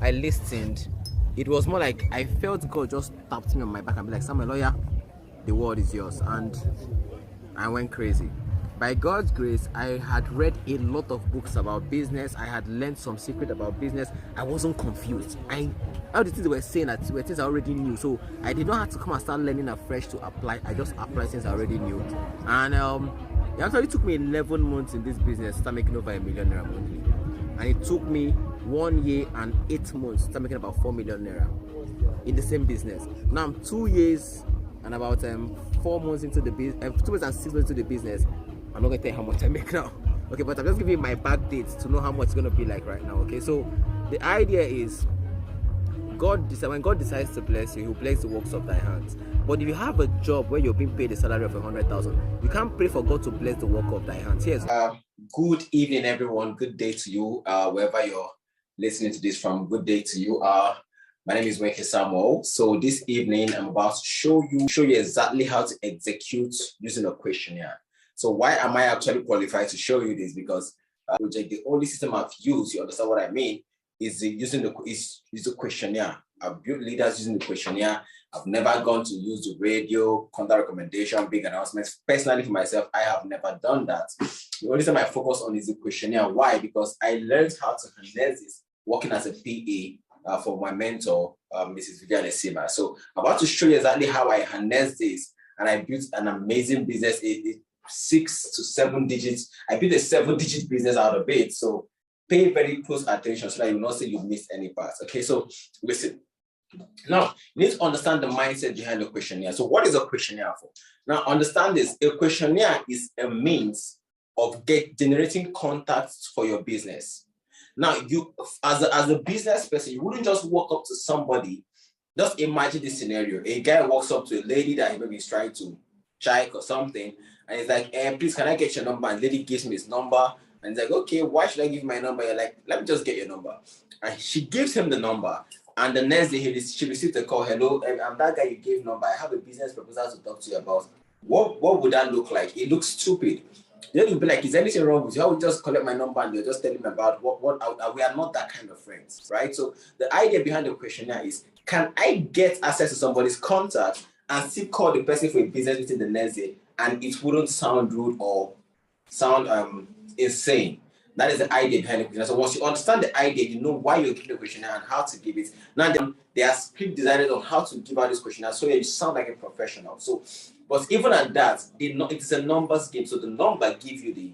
I listened, it was more like I felt God just tapped me on my back and be like, Samuel, lawyer, the world is yours. And I went crazy. By God's grace, I had read a lot of books about business. I had learned some secret about business. I wasn't confused. All the things they were saying that were things I already knew. So I did not have to come and start learning afresh to apply. I just applied things I already knew. And it actually took me 11 months in this business to start making over $1 million monthly. And it took me 1 year and 8 months to start making about $4 million in the same business. Now I'm 2 years and about 4 months into the business, 2 years and 6 months into the business. I'm not going to tell you how much I make now. Okay, but I'm just giving you my back dates to know how much it's going to be like right now. Okay, so the idea is when God decides to bless you, He'll bless the works of thy hands. But if you have a job where you're being paid a salary of 100,000, you can't pray for God to bless the work of thy hands. Yes. Good evening, everyone. Good day to you, wherever you're listening to this from. Good day to you. My name is Nweke Samuel. So this evening, I'm about to show you exactly how to execute using a questionnaire. So why am I actually qualified to show you this? Because the only system I've used, you understand what I mean, is using the questionnaire. I've built leaders using the questionnaire. I've never gone to use the radio, contact recommendation, big announcements. Personally, for myself, I have never done that. The only thing I focus on is the questionnaire. Why? Because I learned how to harness this working as a PA for my mentor, Mrs. Vivian Esima. So I'm about to show you exactly how I harness this, and I built an amazing business. 6 to 7 digits. I built a 7-digit business out of it. So pay very close attention so that you will not say you missed any parts. Okay, so listen. Now, you need to understand the mindset behind the questionnaire. So what is a questionnaire for? Now, understand this. A questionnaire is a means of generating contacts for your business. Now, you, as a business person, you wouldn't just walk up to somebody. Just imagine this scenario. A guy walks up to a lady that maybe is trying to check or something, and he's like, please, can I get your number? And lady gives me his number. And he's like, okay, why should I give my number? You're like, let me just get your number. And she gives him the number. And the next day, she received a call. Hello, I'm that guy you gave number. I have a business proposal to talk to you about. What would that look like? It looks stupid. Then you'll be like, is there anything wrong with you? I would just collect my number and you're just telling me about what we are not that kind of friends, right? So the idea behind the questionnaire is, can I get access to somebody's contact and still call the person for a business meeting the next day, and it wouldn't sound rude or sound insane? That is the idea behind the questionnaire. So once you understand the idea, you know why you're giving the questionnaire and how to give it. Now they are script designed on how to give out this questionnaire so you sound like a professional. So, but even at that, it's a numbers game. So the number gives you the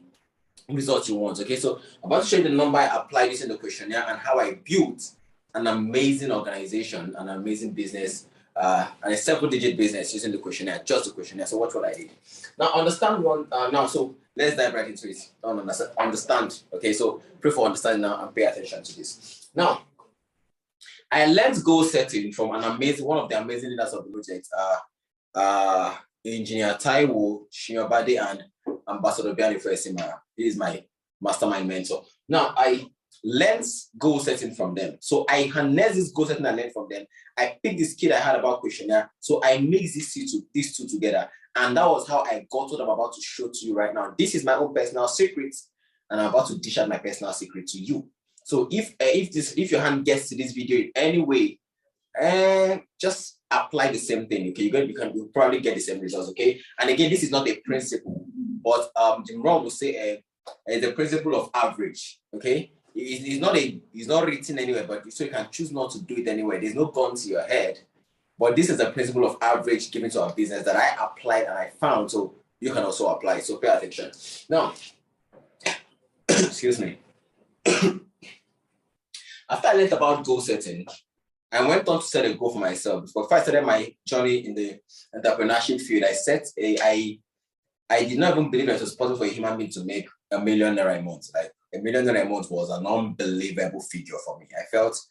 result you want. Okay, so I'm about to show you the number I applied using the questionnaire and how I built an amazing organization, an amazing business, and a 7-digit business using the questionnaire, just the questionnaire. So watch what I did. Now understand one. So let's dive right into it. Understand. Okay, so pray for understanding now and pay attention to this. Now, I learned goal setting from one of the amazing leaders of the project, Engineer Taiwo Shinyobade and Ambassador Biani Fesima. He is my mastermind mentor. Now, I learned goal setting from them. So I harnessed this goal setting I learned from them. I picked this kid I had about questionnaire. So I mixed these two together. And that was how I got what I'm about to show to you right now. This is my own personal secret, and I'm about to dish out my personal secret to you. So if your hand gets to this video in any way, just apply the same thing. Okay, you'll probably get the same results. Okay, and again, this is not a principle, but Jim Rohn will say the principle of average. Okay, it's not written anywhere, but so you can choose not to do it anywhere. There's no gun to your head. But this is a principle of average given to our business that I applied and I found, so you can also apply. So pay attention. Now, excuse me. After I learned about goal setting, I went on to set a goal for myself. Before I started my journey in the entrepreneurship field, I did not even believe it was possible for a human being to make $1 million a month. Like $1 million a month was an unbelievable figure for me. I felt,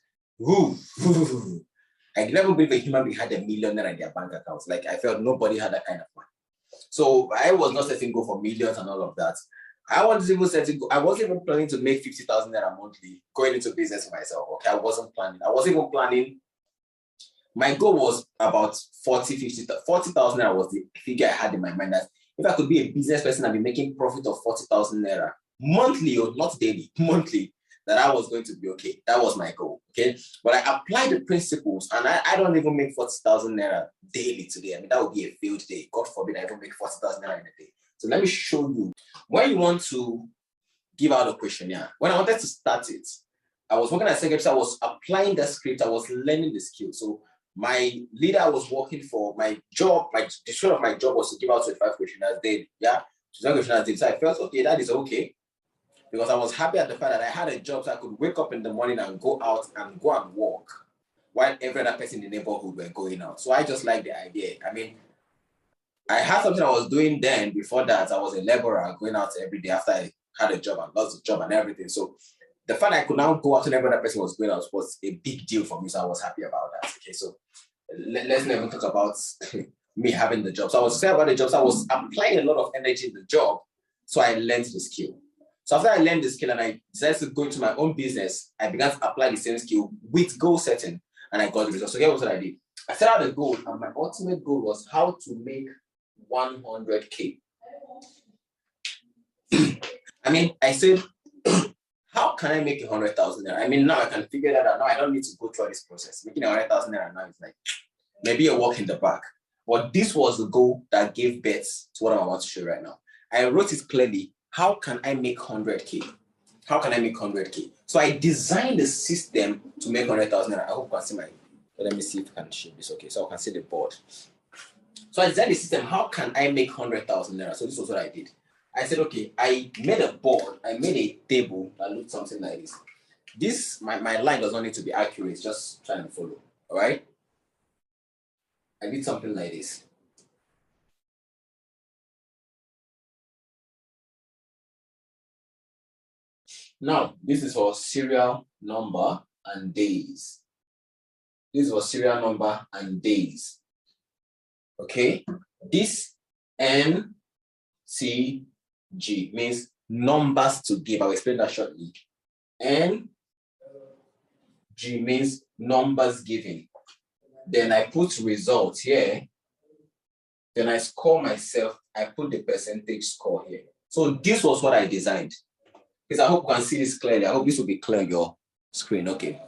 I never believe a human being had $1 million in their bank accounts. Like I felt nobody had that kind of money. So I was not setting goal for millions and all of that. I wasn't even planning to make 50,000 naira monthly going into business for myself. Okay, I wasn't even planning. My goal was about 40,000 naira was the figure I had in my mind. That if I could be a business person and be making profit of 40,000 naira monthly, or not daily, monthly, that I was going to be okay. That was my goal, okay? But I applied the principles, and I don't even make 40,000 naira daily today. I mean, that would be a failed day. God forbid I even make 40,000 naira in a day. So let me show you. When you want to give out a questionnaire, when I wanted to start it, I was working as secretary, I was applying the script, I was learning the skill. So my leader I was working for, my job, the description of my job was to give out 25 questionnaires daily. Yeah, 25 questionnaires daily. So I felt, okay, that is okay. Because I was happy at the fact that I had a job, so I could wake up in the morning and go out and go and work while every other person in the neighborhood were going out. So I just like the idea. I mean, I had something I was doing then. Before that, I was a laborer going out every day after I had a job and lost a job and everything. So the fact I could now go out and every other person was going out was a big deal for me. So I was happy about that. Okay, so let's never talk about me having the job. So I was saying about the job. So I was applying a lot of energy in the job. So I learned the skill. So after I learned the skill and I decided to go into my own business, I began to apply the same skill with goal setting, and I got the results. So here was what I did. I set out a goal, and my ultimate goal was how to make 100K. I mean, I said, how can I make 100,000 naira? I mean, now I can figure that out. Now I don't need to go through this process. Making 100,000 naira now is like maybe a walk in the park. But this was the goal that gave birth to what I'm about to show right now. I wrote it clearly. How can I make 100K? How can I make 100K? So I designed the system to make 100,000 naira. I hope you can see my, let me see if I can show this. Okay, so I can see the board. So I designed the system. How can I make 100,000 naira? So this was what I did. I said, okay, I made a board. I made a table that looked something like this. This, my line does not need to be accurate. Just try and follow, all right? I did something like this. Now, this is for serial number and days. This is for serial number and days. Okay? This NCG means numbers to give. I'll explain that shortly. NG means numbers given. Then I put results here. Then I score myself. I put the percentage score here. So this was what I designed. Because I hope you can see this clearly. I hope this will be clear on your screen. Okay.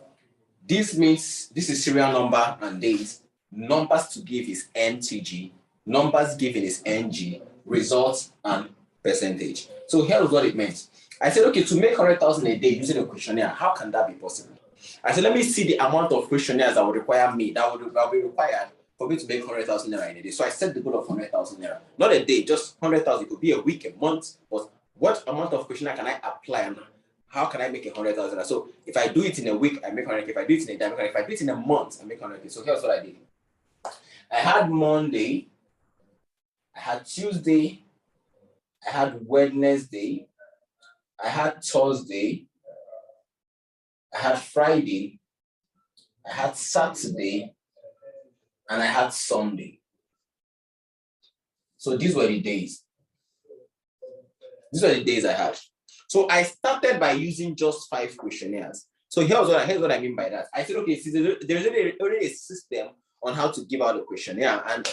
This means this is serial number and days. Numbers to give is NTG. Numbers given is NG. Results and percentage. So here's what it meant. I said, okay, to make 100,000 a day using a questionnaire, how can that be possible? I said, let me see the amount of questionnaires that would require me, that would be required for me to make 100,000 naira in a day. So I set the goal of 100,000 naira. Not a day, just 100,000. It could be a week, a month, but what amount of questionnaire can I apply and how can I make 100,000? So if I do it in a week, I make 100K. If I do it in a day, I make 100K. If I do it in a month, I make 100K. So here's what I did. I had Monday, I had Tuesday, I had Wednesday, I had Thursday, I had Friday, I had Saturday, and I had Sunday. So these were the days. These are the days I had. So I started by using just 5 questionnaires. So here's what I mean by that. I said, okay, there's already a system on how to give out a questionnaire. And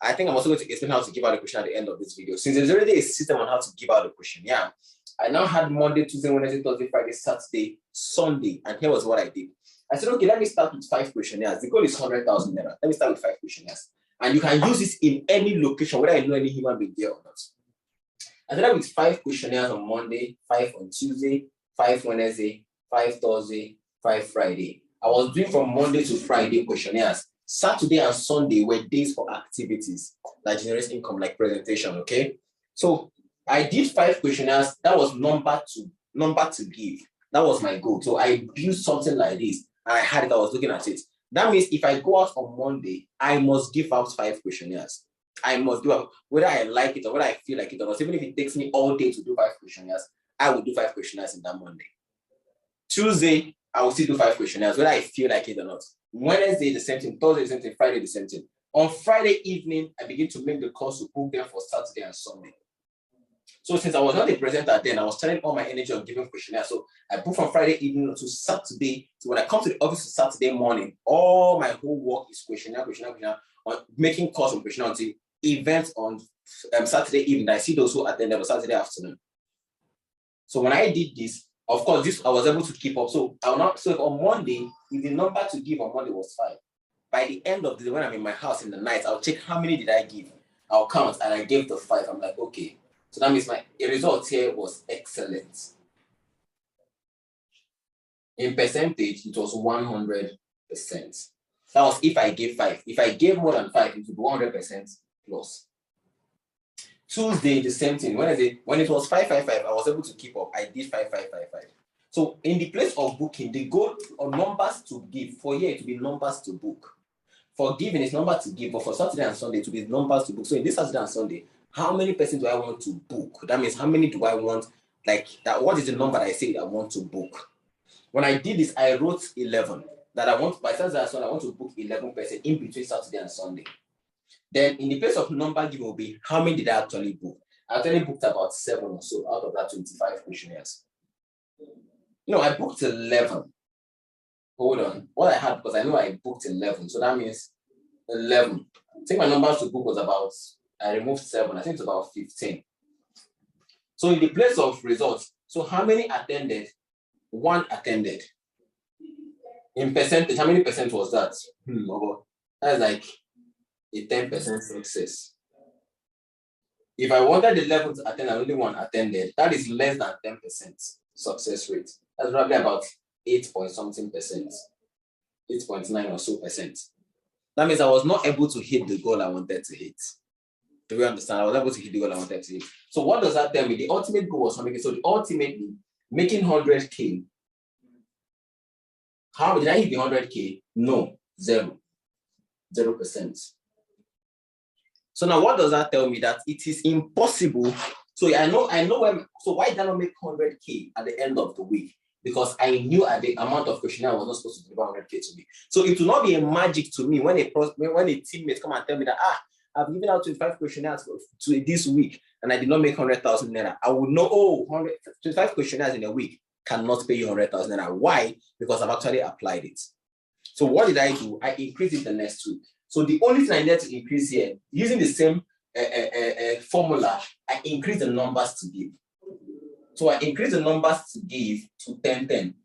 I think I'm also going to explain how to give out a questionnaire at the end of this video. Since there's already a system on how to give out a questionnaire, I now had Monday, Tuesday, Wednesday, Thursday, Friday, Saturday, Sunday. And here was what I did. I said, okay, let me start with 5 questionnaires. The goal is 100,000 naira. Let me start with 5 questionnaires. And you can use this in any location, whether I know any human being there or not. I started with 5 questionnaires on Monday, 5 on Tuesday, 5 Wednesday, 5 Thursday, 5 Friday. I was doing from Monday to Friday questionnaires. Saturday and Sunday were days for activities that generate income, like presentation, okay? So I did 5 questionnaires. That was number to give. That was my goal. So I built something like this, and I had it. I was looking at it. That means if I go out on Monday, I must give out 5 questionnaires. I must do it, whether I like it or whether I feel like it or not. Even if it takes me all day to do 5 questionnaires, I will do 5 questionnaires in that Monday. Tuesday, I will still do 5 questionnaires, whether I feel like it or not. Wednesday, the same thing. Thursday, the same thing. Friday, the same thing. On Friday evening, I begin to make the calls to book them for Saturday and Sunday. So since I was not a presenter then, I was turning all my energy on giving questionnaires. So I booked from Friday evening to Saturday. So when I come to the office on Saturday morning, all my whole work is questionnaire, on making calls on questionnaire until events on Saturday evening. I see those who attended on Saturday afternoon. So when I did this, Of course, this I was able to keep up. So if on Monday, if the number to give on Monday was 5, by the end of the day, when I'm in my house in the night, I'll check how many did I give. I'll count, and I gave the 5. I'm like, okay. So that means my result here was excellent. In percentage, it was 100%. That was if I gave 5. If I gave more than 5, it would be 100% plus. Tuesday, the same thing. When it was 555, I was able to keep up. I did 5555. So in the place of booking, the goal on numbers to give, for here it will be numbers to book. For giving is number to give, but for Saturday and Sunday, it will be numbers to book. So in this Saturday and Sunday, how many persons do I want to book? That means how many do I want, like that? What is the number that I say I want to book? When I did this, I wrote 11. That I want, by Saturday and Sunday, I want to book 11 persons in between Saturday and Sunday. Then in the place of number given will be how many did I actually book? I actually booked about 7 or so out of that 25 questionnaires. No, I booked 11. Hold on. What I had, because I know I booked 11. So that means 11. I think my numbers to book was about, I removed 7. I think it's about 15. So in the place of results, so how many attended? 1 attended. In percentage, how many percent was that? That's like a 10% success. If I wanted the 11 to attend and only 1 attended, that is less than 10% success rate. That's probably about 8 point something percent, 8.9 or so percent. That means I was not able to hit the goal I wanted to hit. Do you understand? I was able to hit the goal I wanted to hit. So what does that tell me? The ultimate goal was 100K. So ultimately, making 100K. How did I hit the 100K? No, 0%. So now what does that tell me? That it is impossible. So I know when, so why did I not make 100K at the end of the week? Because I knew at the amount of questionnaire I was not supposed to deliver 100K to me. So it will not be a magic to me when a teammate come and tell me that, I've given out 25 questionnaires to this week and I did not make 100,000 naira. I would know, 25 questionnaires in a week cannot pay you 100,000 naira. Why? Because I've actually applied it. So what did I do? I increased it the next week. So the only thing I needed to increase here, using the same formula, I increased the numbers to give. So I increased the numbers to give to 10.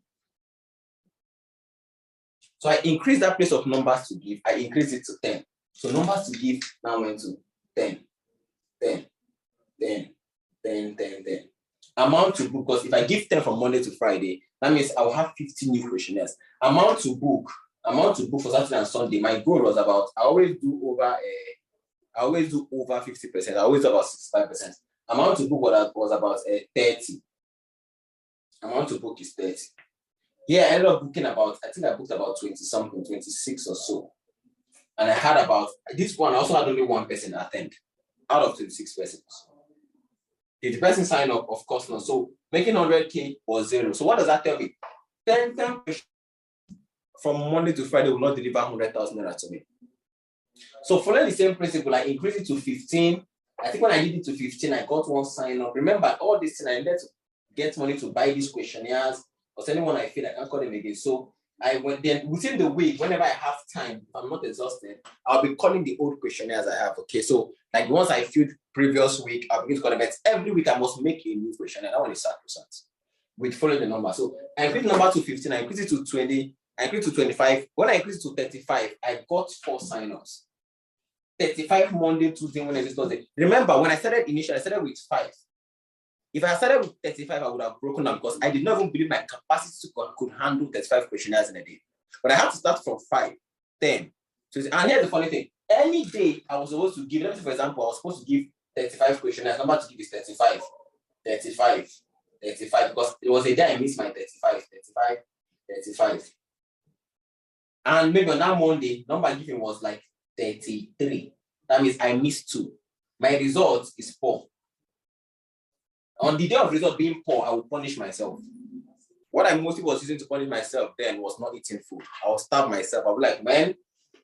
So I increased that place of numbers to give, I increased it to 10. So numbers to give now went to 10. Amount to book, because if I give 10 from Monday to Friday, that means I'll have 50 new questionnaires. Amount to book for Saturday and Sunday, my goal was about, I always do over 50%. I always do about 65%. Amount to book was about 30. Amount to book is 30. Yeah, I ended up booking about, I think I booked about 20 something, 26 or so. And I had about, this one, I also had only 1 person attend out of 26 persons. Did the person sign up? Of course not. So making 100K was 0. So what does that tell me? 10 from Monday to Friday will not deliver 100,000 naira to me. So following the same principle, I increased it to 15. I think when I did it to 15, I got 1 sign up. Remember, all this thing, I needed to get money to buy these questionnaires, or anyone I feel I can't call them again. So I went then within the week, whenever I have time, if I'm not exhausted, I'll be calling the old questionnaires I have. Okay, so like once I filled previous week, I'll begin to call them. Every week I must make a new questionnaire. That one is sacrosanct. With following the number. So I increased the number to 15, I increased it to 20, I increased to 25. When I increased it to 35, I got 4 sign-ups. 35 Monday, Tuesday, Wednesday, Thursday. Remember, when I started initially, I started with 5. If I started with 35, I would have broken down because I did not even believe my capacity could handle 35 questionnaires in a day. But I had to start from 5, 10. And here's the funny thing. Any day I was supposed to give, let me say for example, I was supposed to give 35 questionnaires. Number to give is 35. Because it was a day I missed my 35. And maybe on that Monday, number given was like 33. That means I missed 2. My result is poor. On the day of result being poor, I would punish myself. What I mostly was using to punish myself then was not eating food. I would starve myself. I'll be like, man,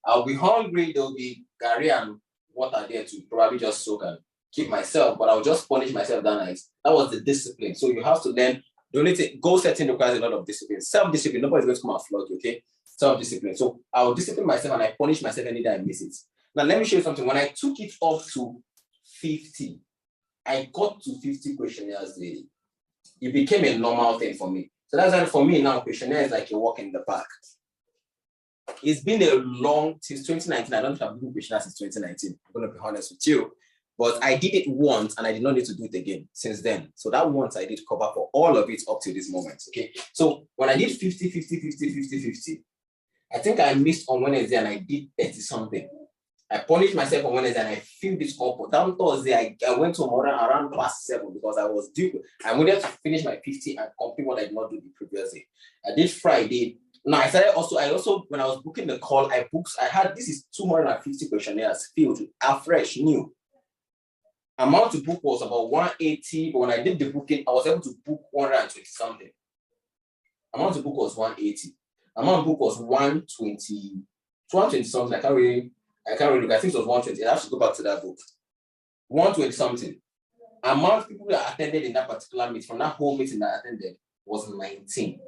I'll be hungry. There'll be curry and water there to probably just soak and keep myself, but I'll just punish myself that night. That was the discipline. So you have to learn. The only thing, goal setting requires a lot of discipline. Self-discipline, nobody's going to come and flog you, okay? Self-discipline. So I will discipline myself and I punish myself any day I miss it. Now let me show you something. When I took it up to 50, I got to 50 questionnaires daily. It became a normal thing for me. So that's why for me now, questionnaire is like a walk in the park. It's been a long, since 2019. I don't think I've been questionnaire since 2019. I'm going to be honest with you. But I did it once and I did not need to do it again since then. So that once I did cover for all of it up to this moment. Okay. So when I did 50, 50, 50, 50, 50, I think I missed on Wednesday and I did 30 something. I punished myself on Wednesday and I filled it up. Down Thursday, I went to around past 7 because I was due. I wanted to finish my 50 and complete what I did not do the previous day. I did Friday. Now I also when I was booking the call, I had this is 250 questionnaires filled, fresh, new. Amount to book was about 180, but when I did the booking, I was able to book 120 something. Amount to book was 180. Amount to book was 120 something. I can't really look. I think it was 120. I have to go back to that book. 120 something. Amount of people that attended in that particular meeting, from that whole meeting that I attended, was 19.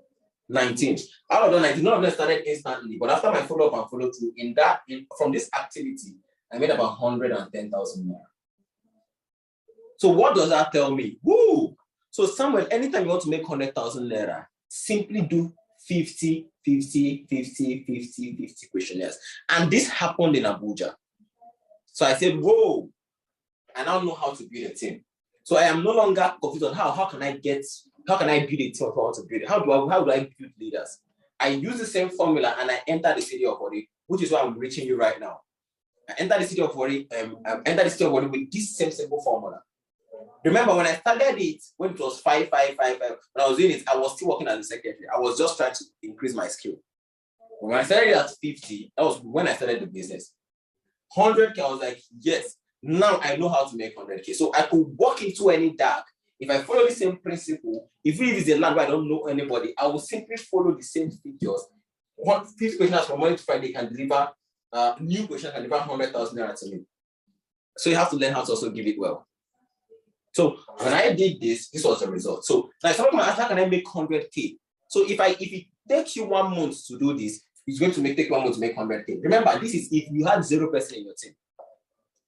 19. Out of the 19, none of them started instantly. But after my follow-up and follow-through, from this activity, I made about 110,000 naira. So what does that tell me? Woo! So Samuel, anytime you want to make 100,000 naira, simply do 50, 50, 50, 50, 50 questionnaires. And this happened in Abuja. So I said, whoa, I now know how to build a team. So I am no longer confused on how can I build a team if I want to build it? How do I build leaders? I use the same formula and I enter the city of Ori, which is why I'm reaching you right now. I enter the city of Ori, with this same simple formula. Remember when I started it, when it was 5, 5, 5, 5, when I was doing it, I was still working as a secretary. I was just trying to increase my skill. When I started at 50, that was when I started the business. 100K, I was like, yes, now I know how to make 100K. So I could walk into any dark. If I follow the same principle, if it is a land where I don't know anybody, I will simply follow the same figures. 50 questions from Monday to Friday can deliver, new questions can deliver 100,000 naira to me. So you have to learn how to also give it well. So when I did this was the result. So like somebody might ask, how can I make 100K? So if it takes you 1 month to do this, it's going to take 1 month to make 100K. Remember, this is if you had 0% in your team.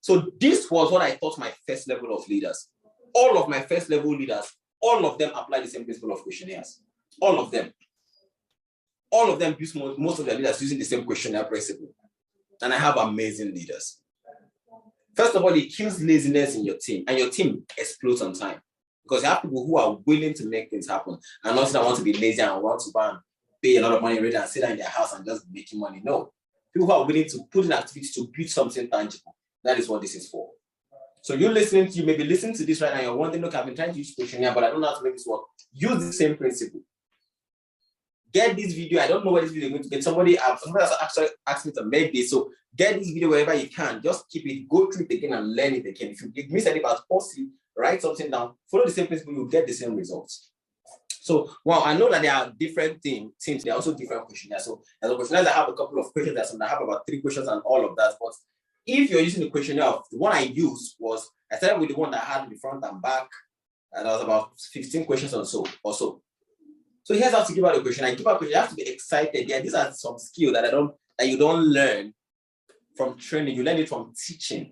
So this was what I taught my first level of leaders. All of my first level leaders, all of them apply the same principle of questionnaires. All of them. All of them use most of their leaders using the same questionnaire principle. And I have amazing leaders. First of all, it kills laziness in your team, and your team explodes on time. Because you have people who are willing to make things happen, and not that want to be lazy and want to go and pay a lot of money and sit down in their house and just making money. No. People who are willing to put in activity to build something tangible. That is what this is for. So you may be listening to this right now, you're wondering, look, I've been trying to use questionnaire, but I don't know how to make this work. Use the same principle. Get this video. I don't know where this video is going to get. Somebody actually asked me to make this. So get this video wherever you can. Just keep it, go through it again and learn it again. If you miss any part, pause it, write something down, follow the same principle, you'll get the same results. So, wow, I know that there are different teams. There are also different questionnaires. So, as a questionnaire, I have a couple of questions. I have about 3 questions and all of that. But if you're using the questionnaire, the one I used was, I started with the one that had the front and back, and there was about 15 questions or so. So here's how to give out a question. I give out a question. You have to be excited. Yeah, these are some skills that you don't learn from training. You learn it from teaching.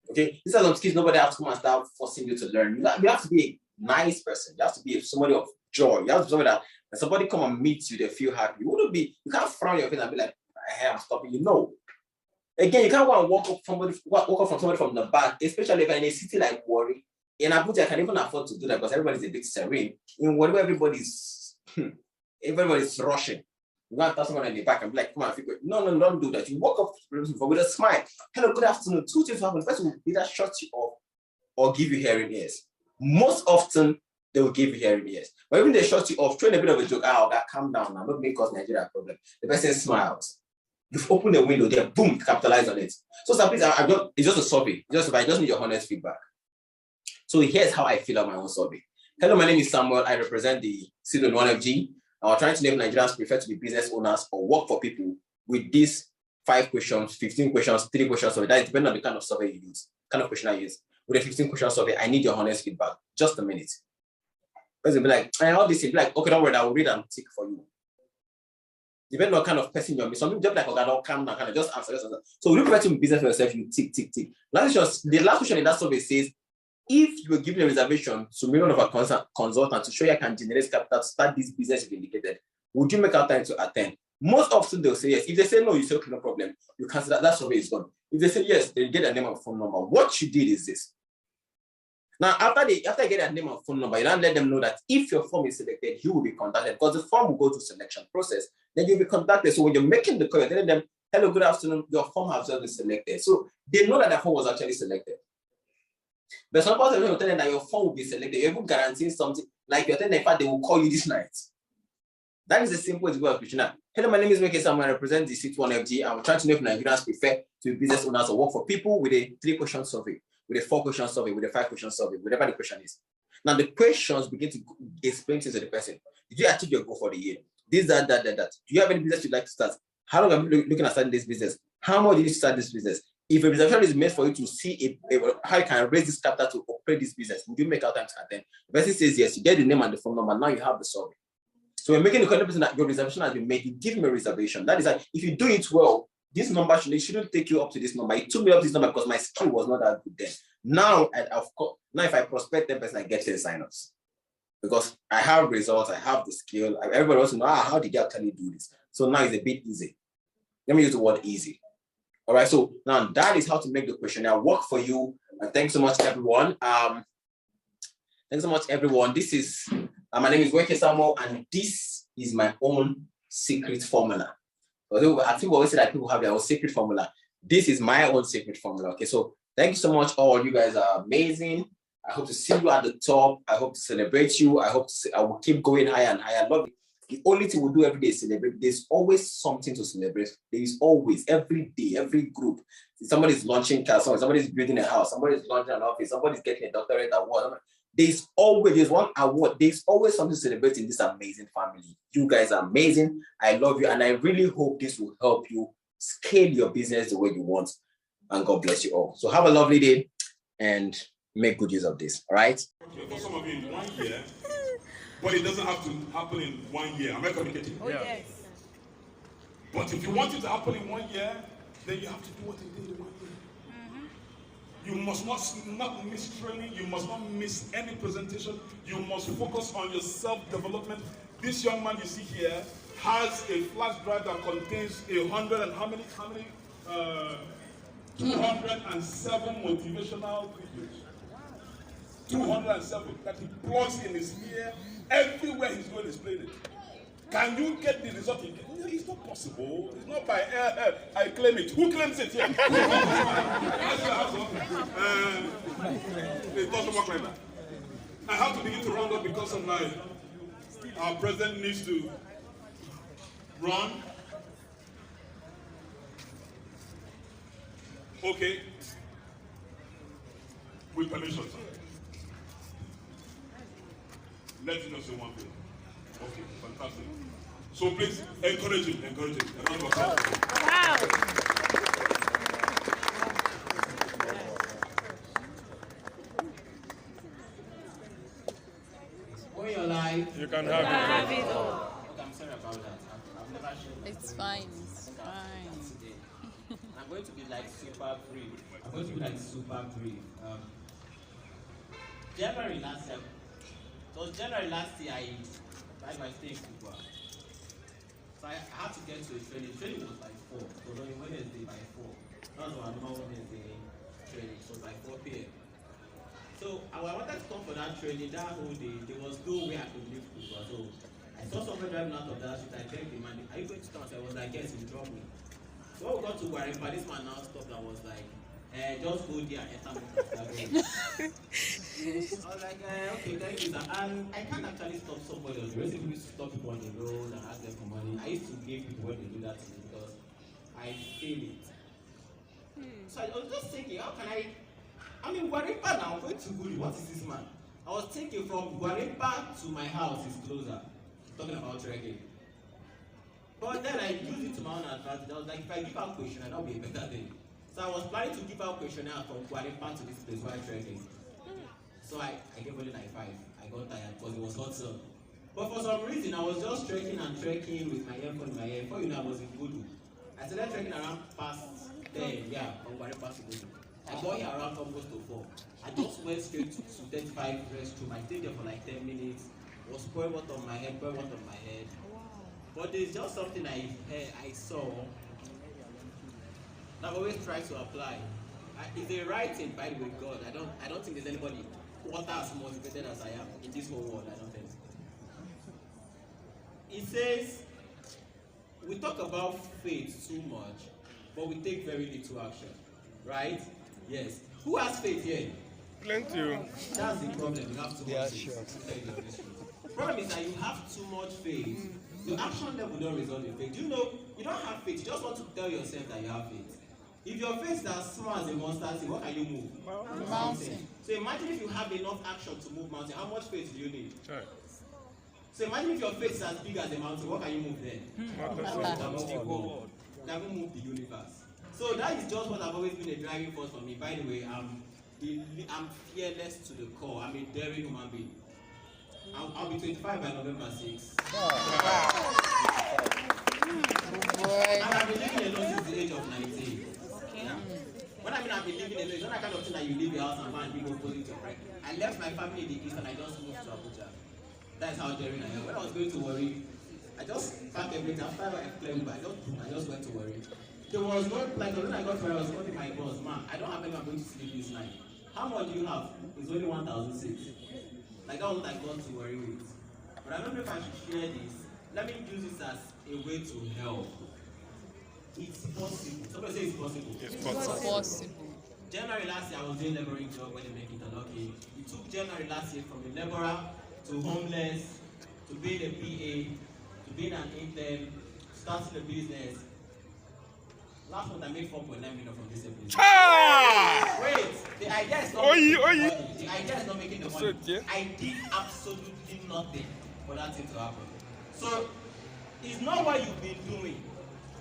Okay, these are some skills nobody has to come and start forcing you to learn. You have to be a nice person. You have to be somebody of joy. You have to be somebody that when somebody come and meet you, they feel happy. You can't frown your face and be like, hey, I'm stopping you. No. Again, you can't want to walk up from somebody from the back, especially if you're in a city like Warri. In Abuja, I can even afford to do that because everybody's a bit serene. In whatever everybody's rushing. You want to tell someone in the back and be like, come on, no, don't do that. You walk up with a smile. Hello, good afternoon. 2 things happen. The person will either shut you off or give you hearing ears. Most often, they will give you hearing ears. But even they shut you off, throwing a bit of a joke, calm down now, don't make us Nigeria a problem. The person smiles. You've opened the window there, boom, capitalize on it. So please, it's just a survey. I just need your honest feedback. So here's how I fill out my own survey. Hello, my name is Samuel. I represent the City 1FG. And we're trying to name Nigerians prefer to be business owners or work for people with these 5 questions, 15 questions, 3 questions. So that depends on the kind of survey you use, kind of question I use. With a 15 question survey, I need your honest feedback. Just a minute. Person will be like, all this, be like, okay, don't worry, I will read and tick for you. Depending on what kind of person you're with. Some people just like, okay, don't calm down, kind of just answer. So when you prefer to be business for yourself, you tick, tick, tick. The last question in that survey says, if you were given a reservation to million of a consultant to show you I can generate capital to start this business you've indicated, would you make out time to attend? Most often they'll say yes. If they say no, you say okay, no problem. You cancel that survey is gone. If they say yes, they get a name and phone number. What you did is this. Now, after they get their name and phone number, you now let them know that if your form is selected, you will be contacted because the form will go through selection process. Then you'll be contacted. So when you're making the call, you're telling them, hello, good afternoon, your form has just been selected. So they know that the form was actually selected. But some people will tell them that your form will be selected. You're even guaranteeing something, like you're telling them, in fact, they will call you this night. That is the simple way to go about questionnaire. Hello, my name is Nweke. I represent the C1FG. I'm trying to know if Nigerians prefer to be business owners or work for people with a 3-question survey, with a 4-question survey, with a 5-question survey, whatever the question is. Now, the questions begin to explain things to the person. Did you achieve your goal for the year? This, that. Do you have any business you'd like to start? How long have you been looking at starting this business? How much did you start this business? If a reservation is made for you to see how you can raise this capital to operate this business, would you make out time to attend? The person says yes, you get the name and the phone number. Now you have the survey. So we're making the correct person that your reservation has been made. You give him a reservation. That is like, if you do it well, this number shouldn't take you up to this number. It took me up to this number because my skill was not that good then. Now, of course, now if I prospect 10%, I get 10 signups because I have results, I have the skill. Everybody wants to know, how did you actually do this? So now it's a bit easy. Let me use the word easy. All right. So now that is how to make the questionnaire work for you. And thanks so much, everyone. Thanks so much, everyone. This is my name is Nweke Samuel, and this is my own secret formula. I think we always say that people have their own secret formula. This is my own secret formula. Okay, so thank you so much, all. You guys are amazing. I hope to see you at the top. I hope to celebrate you. I will keep going higher and higher. I love it. The only thing we do every day is celebrate. There's always something to celebrate. There is always, every day, every group. Somebody's launching cars, somebody's building a house, somebody's launching an office, somebody's getting a doctorate award. There's one award. There's always something to celebrate in this amazing family. You guys are amazing. I love you. And I really hope this will help you scale your business the way you want. And God bless you all. So have a lovely day and make good use of this. All right? For some of you in 1 year, but it doesn't have to happen in 1 year. Am I communicating? Oh, yes. But if you want it to happen in 1 year, then you have to do what you did in 1 year. You must not miss training. You must not miss any presentation. You must focus on your self-development. This young man you see here has a flash drive that contains 100 and how many? 207 motivational videos. 207 that he plugs in his ear everywhere he's going to explain it. Can you get the result you get? It's not possible. It's not by I claim it. Who claims it here? It doesn't work like that. I have to begin to round up because of our president needs to run. Okay. With permission, sir. Let me just say one thing. Okay, fantastic. So please encourage him. A round of applause. Wow. When you're live, You can have it. it all. okay, I'm sorry about that. I've never shown that. It's fine. It's fine. Today. I'm going to be like super brief. January last year. So January last year, I my stay in Cuba. So I had to get to a training. Training was by 4. So on Wednesday by 4. That was our normal Wednesday training. So by 4 p.m. So I wanted to come for that training that whole day. There was no way I could leave Cuba. So I saw someone driving out of that street. I checked the man. Are you going to come? I was like, yes, he dropped me. So when we got to Guarimpa, this man now stopped and was like, just go there and enter me. I was like, okay, thank you, sir. And I can't actually stop somebody else. Basically, we used to stop people on the road and ask them for money. I used to give people when they do that to me because I feel it. So I was just thinking, how can I mean, Guarimpa now, I'm going to Guri. What is this man? I was thinking from Guarimpa to my house is closer. Talking about trekking. But then I used it to my own advantage. I was like, if I give out questionnaire, that would be a better thing. So I was planning to give out questionnaire from Guarimpa to this place while trekking. So I gave only like 5. I got tired because it was hot sun. But for some reason, I was just trekking with my earphone in my ear. Before you know, I was in Gudu. I started trekking around past 10, from Guarimpa to Gudu. I got here around almost to 4. I just went straight to 35 restroom. I stayed there for like 10 minutes. Was pouring water on my head, pouring water on my head. But there's just something I saw that I always try to apply. It's a right thing, by the way, God. I don't think there's anybody quarter as motivated as I am in this whole world. I don't think. It says we talk about faith too much, but we take very little action. Right? Yes. Who has faith here? Plenty. That's the problem. You have too much faith. The problem is that you have too much faith. Your action level don't result in faith. You know, you don't have faith. You just want to tell yourself that you have faith. If your faith is as small as a monster, what can you move? Mountain. So imagine if you have enough action to move mountain. How much faith do you need? Sure. So imagine if your faith is as big as a mountain. What can you move then? You can move the universe. So that is just what I've always been a driving force for me. By the way, I'm fearless to the core. I'm a daring human being. I'll be 25 by November 6. And I've been living alone since the age of 19. Yeah. When I mean I've been living alone, it's not that kind of thing that you leave your house and go and be opposite your friend. I left my family in the east and I just moved to Abuja. That's how daring I am. When I was going to Warri, I just packed everything. After I claimed, I just went to Warri. There was no plan. When I got there, I was calling my boss, man, I don't have anyone going to sleep this night. How much do you have? It's only 1,006. Like that was what I got to Warri with. But I don't know if I should share this. Let me use this as a way to help. It's possible. Somebody say it's possible. It's possible. January last year, I was doing laboring job when they make it unlucky. It took January last year from a laborer to homeless, to being a PA, to being an intern, starting a business. Last month I made 4.9 million from this business. Wait, the idea is not making the money. The idea is not making the money. I did absolutely nothing for that thing to happen. So it's not what you've been doing.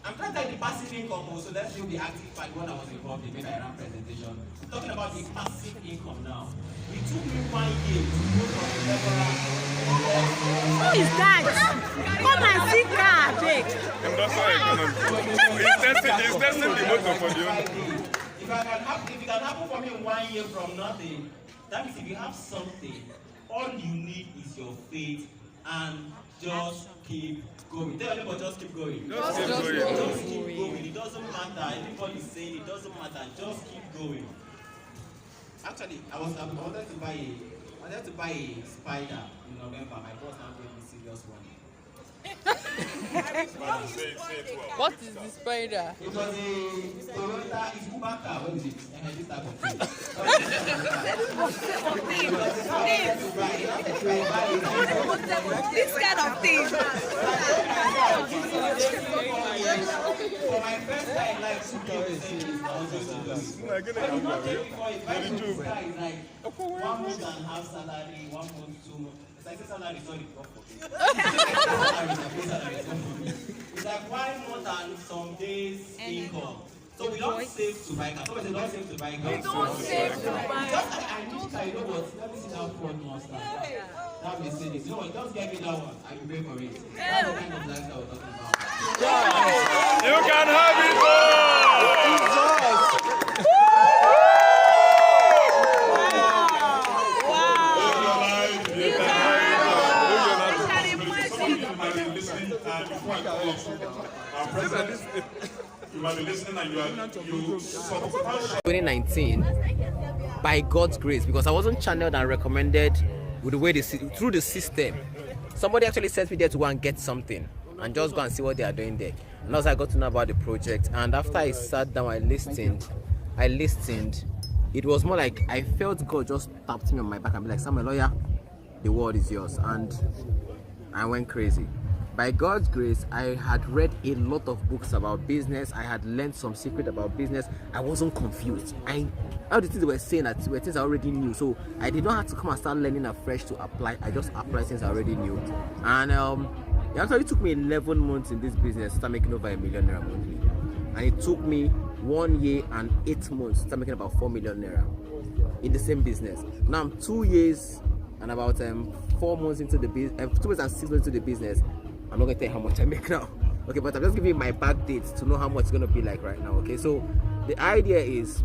I'm trying to take the passive income, so let's do the active part, one I was involved in when I ran presentation. I'm talking about the passive income now. It took me 1 year to go from the laborer. Who is that? Come and sit down, Jake. It's testing the motor for you. If it can happen for me 1 year from nothing, that means if you have something, all you need is your faith and just keep going. Tell everybody, just keep going. Just keep going. It doesn't matter. Everybody's saying it doesn't matter. Just keep going. Actually, I wanted to buy a spider in November. My boss now gave me serious money. What is the spider? It was a Toyota. It's Ubaka. What is it? This type of thing. This kind of thing. For my first time, like, I was going to do it. But it's not there before. It's like 1 month and a half salary, 1 month, 2 months. It's like salary, sorry, it's like 1 month and some days income. So we don't save to buy car. Somebody say don't save to buy car. We don't save to buy car. I need car, you know what? Let me see that front monster. That may say this. You know what? Just get me that one. I will pay for it. That's the kind of lifestyle we're talking about. You can have it all! You might be listening and you 2019, by God's grace, because I wasn't channeled and recommended with the way through the system. Somebody actually sent me there to go and get something and just go and see what they are doing there. And as I got to know about the project, and after I sat down, I listened. It was more like I felt God just tapped me on my back and be like, "Samuel, lawyer, the world is yours." And I went crazy. By God's grace, I had read a lot of books about business. I had learned some secret about business. I wasn't confused. All the things they were saying were things I already knew. So I did not have to come and start learning afresh to apply. I just applied things I already knew. And it actually took me 11 months in this business to start making over $1 million monthly. And it took me 1 year and 8 months to start making about $4 million in the same business. Now I'm 2 years and about 4 months into the business, 2 years and 6 months into the business. I'm not going to tell you how much I make now. Okay, but I'm just giving you my back dates to know how much it's going to be like right now. Okay, so the idea is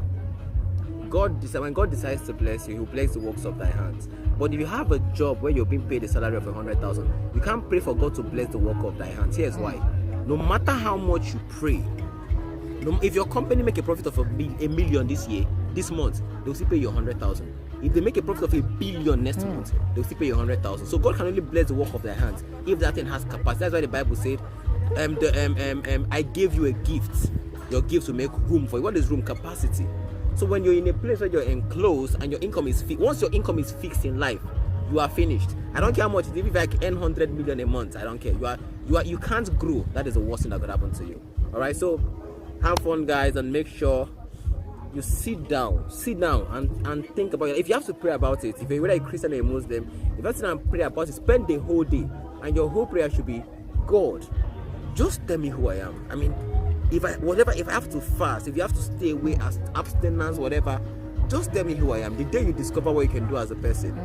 when God decides to bless you, He'll bless the works of thy hands. But if you have a job where you're being paid a salary of 100,000, you can't pray for God to bless the work of thy hands. Here's why. No matter how much you pray, if your company make a profit of a million this month, they'll still pay you 100,000. If they make a profit of $1 billion next month, they'll still pay you 100,000. So God can only bless the work of their hands if that thing has capacity. That's why the Bible said, I gave you a gift. Your gift will make room for you. What is room? Capacity. So when you're in a place where you're enclosed and your income is fixed, once your income is fixed in life, you are finished. I don't care how much. If I earn 100 million a month, I don't care. You can't grow. That is the worst thing that could happen to you. All right. So have fun, guys, and make sure you sit down and think about it. If you have to pray about it, if you're whether a Christian or a Muslim, if you have to sit down and pray about it, spend the whole day, and your whole prayer should be, God, just tell me who I am. I mean, if I have to fast, if you have to stay away as abstinence, whatever, just tell me who I am. The day you discover what you can do as a person,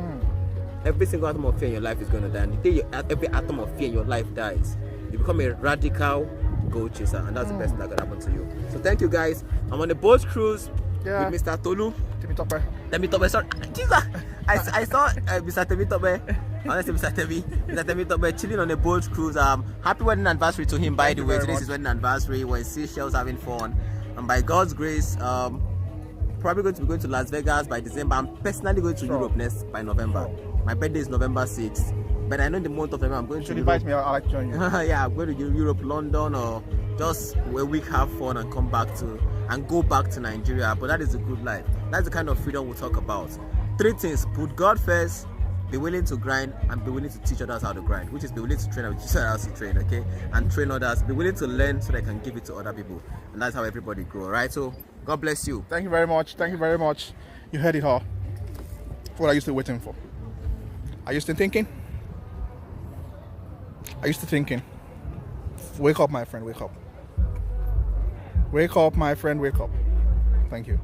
every single atom of fear in your life is going to die. And the day every atom of fear in your life dies, you become a radical goal chaser, and that's the best thing that could happen to you. So thank you, guys. I'm on a boat cruise with Mr. Tolu. Temitope, sorry. Jesus! I saw Mr. Temitope. Honestly, Mr. Temitope chilling on a boat cruise. Happy wedding anniversary to him, by the way. Today's his wedding anniversary. We're in Seychelles having fun. And by God's grace, probably going to be going to Las Vegas by December. I'm personally going to Europe next by November. My birthday is November 6th. But I know in the month of November I'm going to invite me, I'll like to join you. Yeah, I'm going to Europe, London, or just a week, have fun and come back and go back to Nigeria. But that is a good life. That's the kind of freedom we'll talk about. 3 things: put God first, be willing to grind, and be willing to teach others how to grind, which is be willing to train and teach others how to train, okay? And train others, be willing to learn so they can give it to other people. And that's how everybody grow, right? So God bless you. Thank you very much. Thank you very much. You heard it all. What are you still waiting for? Are you still thinking? Are you still thinking? Wake up, my friend, wake up. Wake up, my friend, wake up. Thank you.